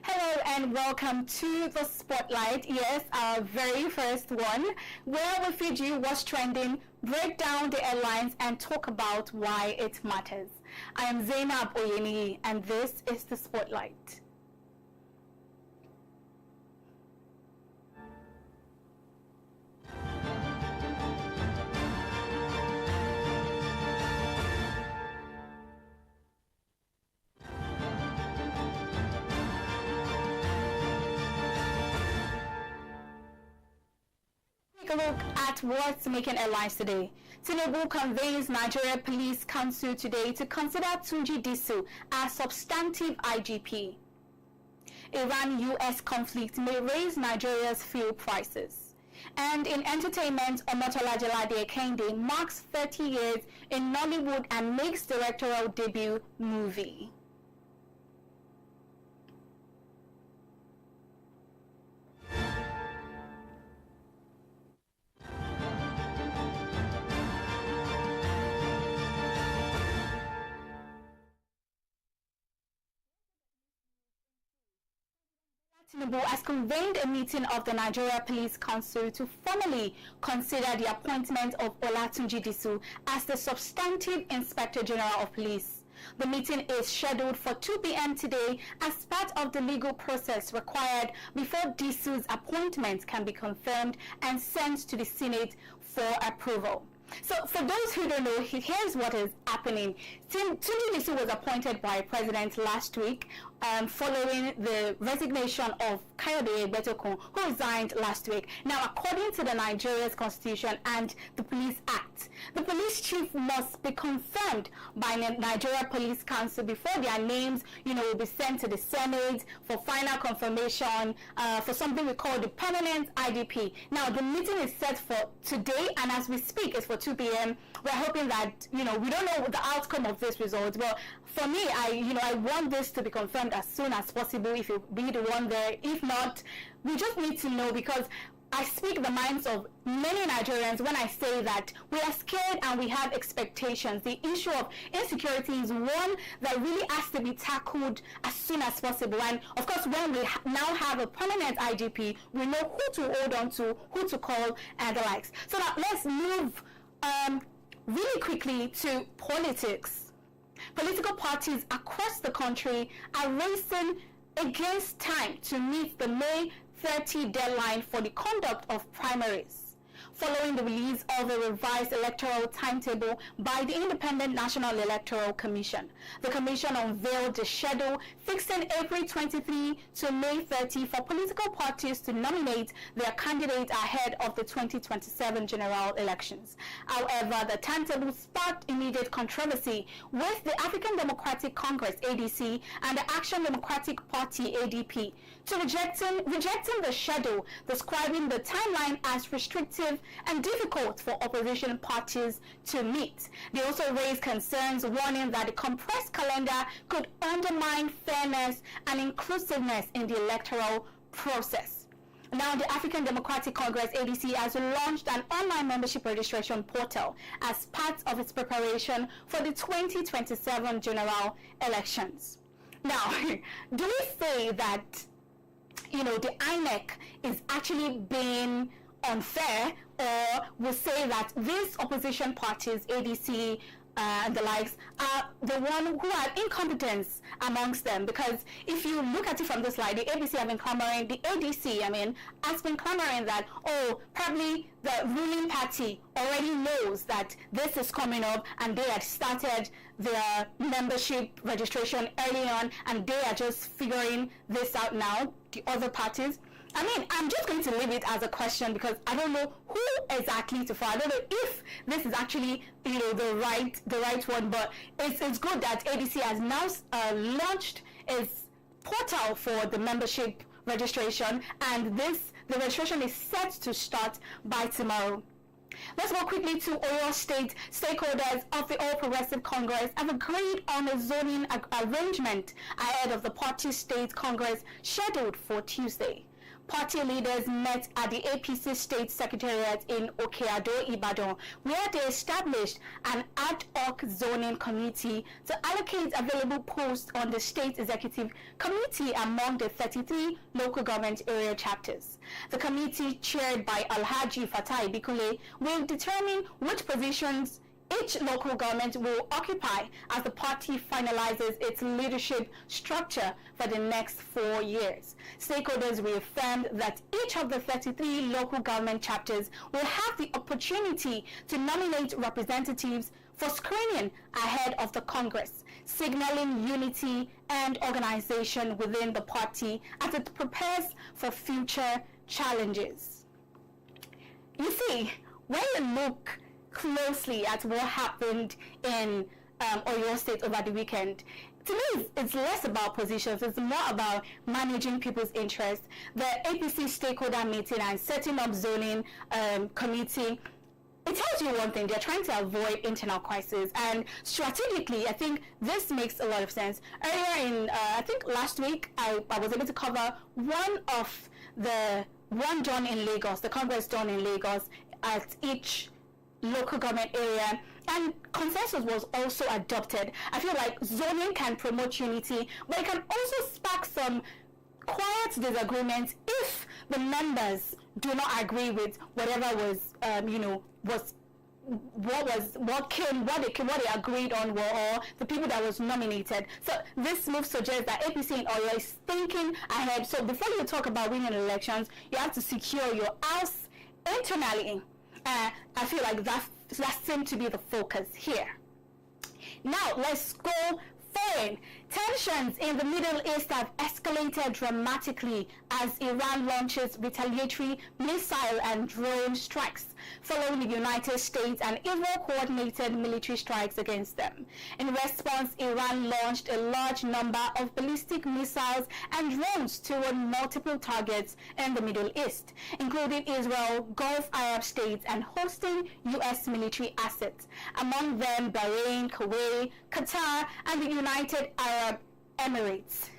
Hello and welcome to the Spotlight. Yes, our very first one, where we feed you what's trending, break down the headlines, and talk about why it matters. I am Zainab Oyeni, and this is the Spotlight. Take a look at what's making headlines today. Tinubu convenes Nigeria Police Council today to consider Tunji Disu as substantive IGP. Iran-US conflict may raise Nigeria's fuel prices. And in entertainment, Omotola Jalade-Ekeinde marks 30 years in Nollywood and makes directorial debut movie. Tinubu has convened a meeting of the Nigeria Police Council to formally consider the appointment of Tunji Disu as the substantive Inspector General of Police. The meeting is scheduled for 2 p.m. today as part of the legal process required before Disu's appointment can be confirmed and sent to the Senate for approval. So, for those who don't know, here's what is happening. Tunji Disu was appointed by President last week following the resignation of Jalade-Ekeinde, who resigned last week. Now, according to the Nigeria's constitution and the Police Act, the police chief must be confirmed by the Nigeria Police Council before their names, will be sent to the Senate for final confirmation for something we call the permanent IDP. Now, the meeting is set for today, and as we speak, it's for 2 p.m. We're hoping that, we don't know the outcome of this result. But for me, I want this to be confirmed as soon as possible if you be the one there. If not, we just need to know, because I speak the minds of many Nigerians when I say that we are scared and we have expectations. The issue of insecurity is one that really has to be tackled as soon as possible. And of course, when we now have a permanent IGP, we know who to hold on to, who to call, and the likes. So now let's move really quickly to politics. Political parties across the country are racing against time to meet the May 30 deadline for the conduct of primaries. following the release of a revised electoral timetable by the Independent National Electoral Commission. The Commission unveiled the schedule fixing April 23 to May 30 for political parties to nominate their candidates ahead of the 2027 general elections. However, the timetable sparked immediate controversy, with the African Democratic Congress (ADC) and the Action Democratic Party (ADP) rejecting the schedule, describing the timeline as restrictive and difficult for opposition parties to meet. They also raised concerns, warning that the compressed calendar could undermine fairness and inclusiveness in the electoral process. Now, the African Democratic Congress (ADC) has launched an online membership registration portal as part of its preparation for the 2027 general elections. Now, do we say that, the INEC is actually being unfair, or we say that these opposition parties, ADC and the likes, are the one who have incompetence amongst them? Because if you look at it from the slide, the ABC have been clamoring, the ADC, has been clamoring that, probably the ruling party already knows that this is coming up, and they had started their membership registration early on, and they are just figuring this out now, the other parties. I'm just going to leave it as a question, because I don't know who exactly to follow. I don't know if this is actually, the right one, but it's good that ADC has now launched its portal for the membership registration, and the registration is set to start by tomorrow. Let's go quickly to Oyo State. Stakeholders of the All Progressive Congress have agreed on a zoning arrangement ahead of the party state congress scheduled for Tuesday. Party leaders met at the APC State Secretariat in Okeado, Ibadan, where they established an ad hoc zoning committee to allocate available posts on the State Executive Committee among the 33 local government area chapters. The committee, chaired by Alhaji Fatai Bikule, will determine which positions each local government will occupy as the party finalizes its leadership structure for the next 4 years. Stakeholders reaffirmed that each of the 33 local government chapters will have the opportunity to nominate representatives for screening ahead of the Congress, signaling unity and organization within the party as it prepares for future challenges. You see, when you look closely at what happened in Oyo State over the weekend, to me, it's less about positions, it's more about managing people's interests. The APC stakeholder meeting and setting up zoning committee, it tells you one thing: they're trying to avoid internal crisis, and strategically, I think this makes a lot of sense. Earlier in, I think last week, I was able to cover one done in Lagos, the Congress done in Lagos at each local government area, and consensus was also adopted. I feel like zoning can promote unity, but it can also spark some quiet disagreements if the members do not agree with whatever was, what they agreed on were the people that was nominated. So this move suggests that APC in Oyo is thinking ahead. So before you talk about winning elections, you have to secure your house internally. I feel like that seems to be the focus here. Now, let's go foreign. Tensions in the Middle East have escalated dramatically as Iran launches retaliatory missile and drone strikes following the United States and Israel-coordinated military strikes against them. In response, Iran launched a large number of ballistic missiles and drones toward multiple targets in the Middle East, including Israel, Gulf Arab states, and hosting U.S. military assets, among them Bahrain, Kuwait, Qatar, and the United Arab Emirates.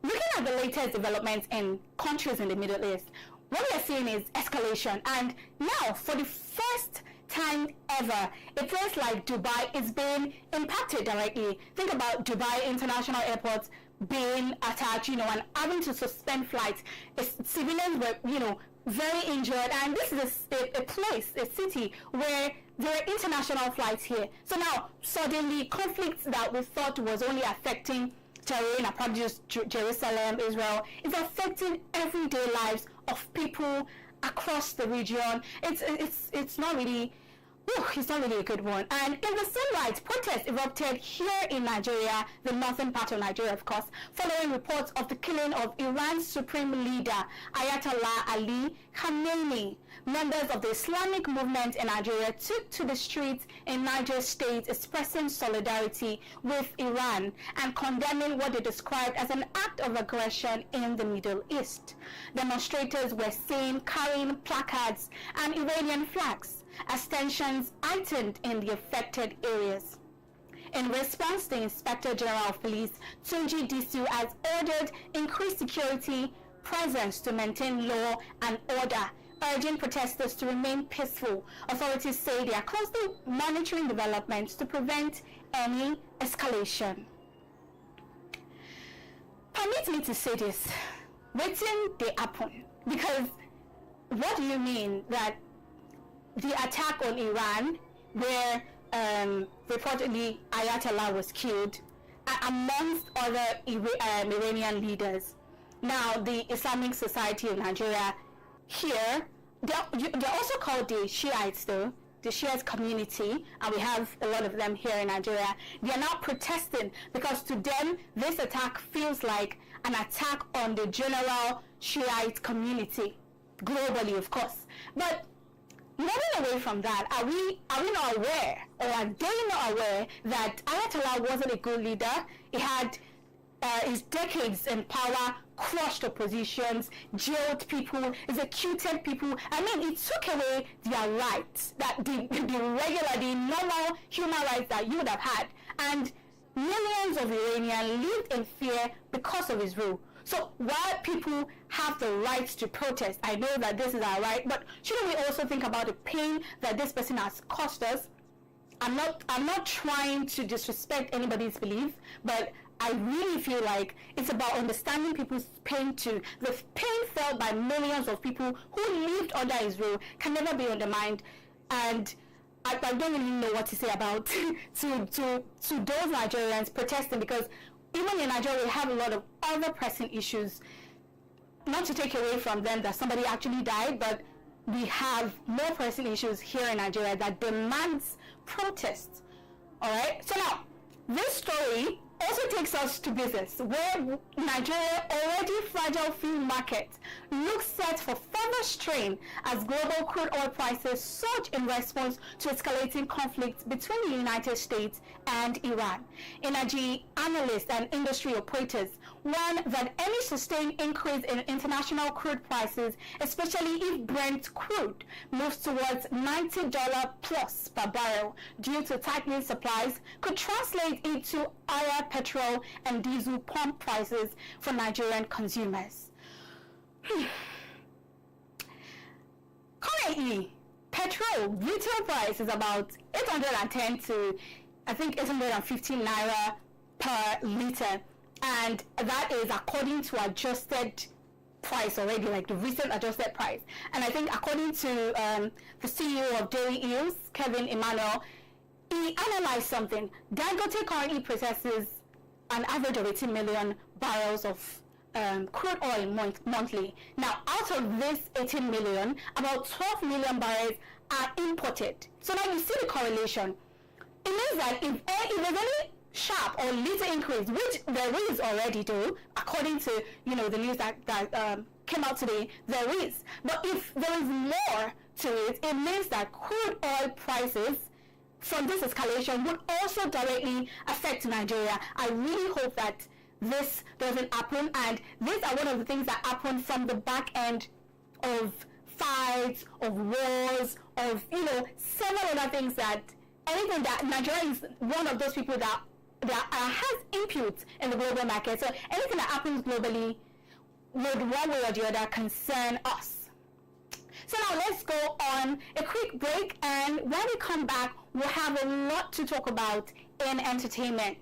Looking at the latest developments in countries in the Middle East, what we are seeing is escalation. And now, for the first time ever, it feels like Dubai is being impacted directly. Think about Dubai International Airport being attacked, and having to suspend flights. Civilians were, very injured, and this is a place, a city where there are international flights here. So now, suddenly, conflicts that we thought was only affecting terrain, apart just Jerusalem, Israel, is affecting everyday lives of people across the region. It's not really. It's not really a good one. And in the same light, protests erupted here in Nigeria, the northern part of Nigeria, of course, following reports of the killing of Iran's supreme leader, Ayatollah Ali Khamenei. Members of the Islamic movement in Nigeria took to the streets in Niger State, expressing solidarity with Iran and condemning what they described as an act of aggression in the Middle East. Demonstrators were seen carrying placards and Iranian flags as tensions heightened in the affected areas. In response, the Inspector General of Police, Tunji Disu, has ordered increased security presence to maintain law and order, urging protesters to remain peaceful. Authorities say they are closely monitoring developments to prevent any escalation. Permit me to say this, waiting they happen, because what do you mean that the attack on Iran, where reportedly Ayatollah was killed, amongst other Iranian leaders. Now, the Islamic Society of Nigeria here, they're also called the Shiites, though, the Shiite community, and we have a lot of them here in Nigeria. They are now protesting because to them, this attack feels like an attack on the general Shiite community, globally, of course. But moving away from that, are we not aware, or are they not aware, that Ayatollah wasn't a good leader? He had his decades in power crushed oppositions, jailed people, executed people. I mean, it took away their rights, that the normal human rights that you would have had. And millions of Iranians lived in fear because of his rule. So while people have the right to protest, I know that this is our right, but shouldn't we also think about the pain that this person has caused us? I'm not trying to disrespect anybody's belief, but I really feel like it's about understanding people's pain too. The pain felt by millions of people who lived under his rule can never be undermined, and I don't really know what to say about to those Nigerians protesting, because even in Nigeria we have a lot of other pressing issues. Not to take away from them that somebody actually died, but we have more pressing issues here in Nigeria that demands protest. All right. So now, this story also takes us to business, where Nigeria, already fragile fuel market, looks set for further strain as global crude oil prices surge in response to escalating conflicts between the United States and Iran. Energy analysts and industry operators warn that any sustained increase in international crude prices, especially if Brent crude moves towards $90 plus per barrel due to tightening supplies, could translate into higher petrol and diesel pump prices for Nigerian consumers. Currently, petrol retail price is about 810 to I think 815 naira per liter, and that is according to adjusted price already, like the recent adjusted price. And I think according to the CEO of Dairy Eels, Kevin Emmanuel, he analyzed something. Dangote currently processes an average of 18 million barrels of crude oil monthly. Now, out of this 18 million, about 12 million barrels are imported. So now you see the correlation. It means that if there's any sharp or little increase, which there is already, though, according to the news that came out today, there is. But if there is more to it, it means that crude oil prices from this escalation would also directly affect Nigeria. I really hope that this doesn't happen, and these are one of the things that happen from the back end of fights, of wars, of several other things, that anything that Nigeria is one of those people that has inputs in the global market. So anything that happens globally would one way or the other concern us. So now let's go on a quick break, and when we come back, we'll have a lot to talk about in entertainment.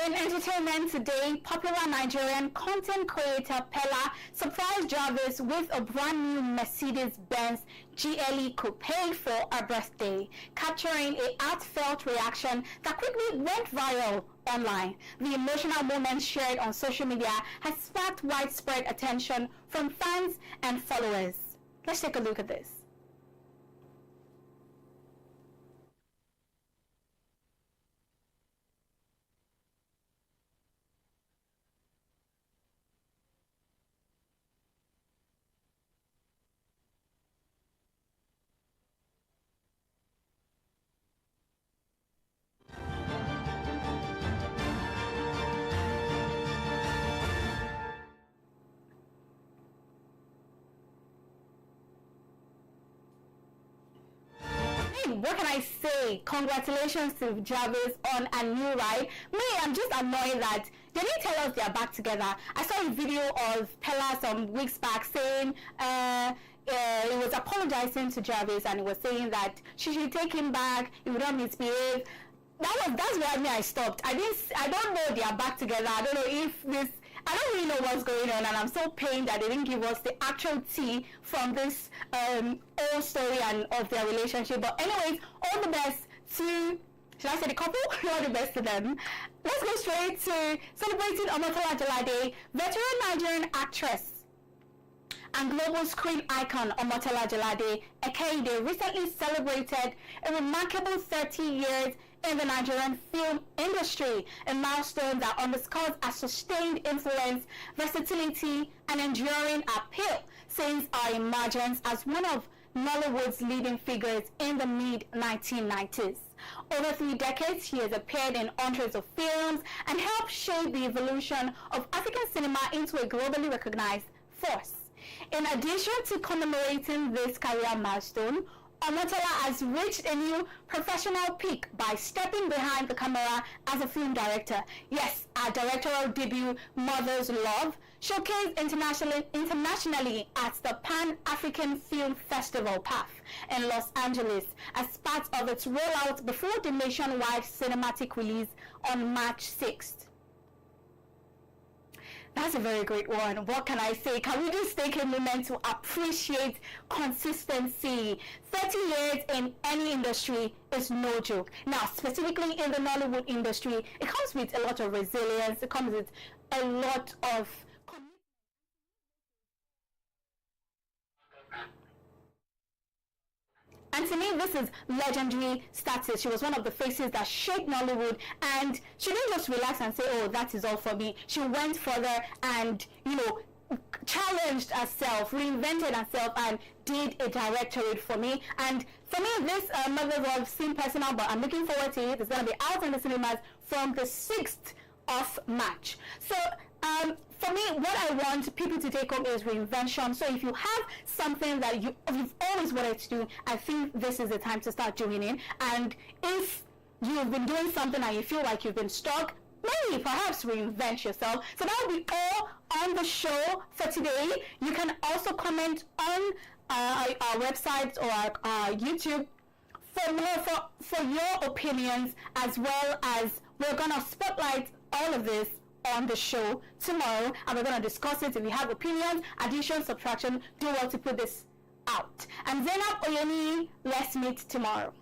In entertainment today, popular Nigerian content creator Peller surprised Jarvis with a brand new Mercedes-Benz GLE coupe for her birthday, capturing a heartfelt reaction that quickly went viral online. The emotional moment shared on social media has sparked widespread attention from fans and followers. Let's take a look at this. What can I say? Congratulations to Jarvis on a new ride. Me, I'm just annoyed that they didn't tell us they're back together. I saw a video of Peller some weeks back saying he was apologizing to Jarvis and he was saying that she should take him back, he would not misbehave. That's why I stopped. I don't know they are back together. I don't know if this, I don't really know what's going on, and I'm so pained that they didn't give us the actual tea from this old story and of their relationship. But anyways, all the best to, should I say the couple? All the best to them. Let's go straight to celebrating Omotola Jalade, veteran Nigerian actress and global screen icon Omotola Jalade-Ekeinde recently celebrated a remarkable 30 years in the Nigerian film industry, a milestone that underscores a sustained influence, versatility, and enduring appeal since our emergence as one of Nollywood's leading figures in the mid-1990s. Over 3 decades, he has appeared in hundreds of films and helped shape the evolution of African cinema into a globally recognized force. In addition to commemorating this career milestone, Omotola has reached a new professional peak by stepping behind the camera as a film director. Yes, our directorial debut, Mother's Love, showcased internationally at the Pan-African Film Festival PAF in Los Angeles as part of its rollout before the nationwide cinematic release on March 6th. That's a very great one. What can I say? Can we just take a moment to appreciate consistency? 30 years in any industry is no joke. Now, specifically in the Nollywood industry, it comes with a lot of resilience. It comes with a lot of and to me, this is legendary status. She was one of the faces that shaped Nollywood, and she didn't just relax and say, oh, that is all for me. She went further and, challenged herself, reinvented herself, and did a directorate for me. And for me, this Mother's Love seemed personal, but I'm looking forward to it. It's going to be out in the cinemas from the 6th of March. So, for me, what I want people to take home is reinvention. So if you have something that you've always wanted to do, I think this is the time to start doing it. And if you've been doing something and you feel like you've been stuck, maybe perhaps reinvent yourself. So that will be all on the show for today. You can also comment on our website or our YouTube for your opinions, as well as we're going to spotlight all of this on the show tomorrow, and we're going to discuss it. If you have opinions, addition, subtraction, do well to put this out. And Zainab Oyeni, let's meet tomorrow.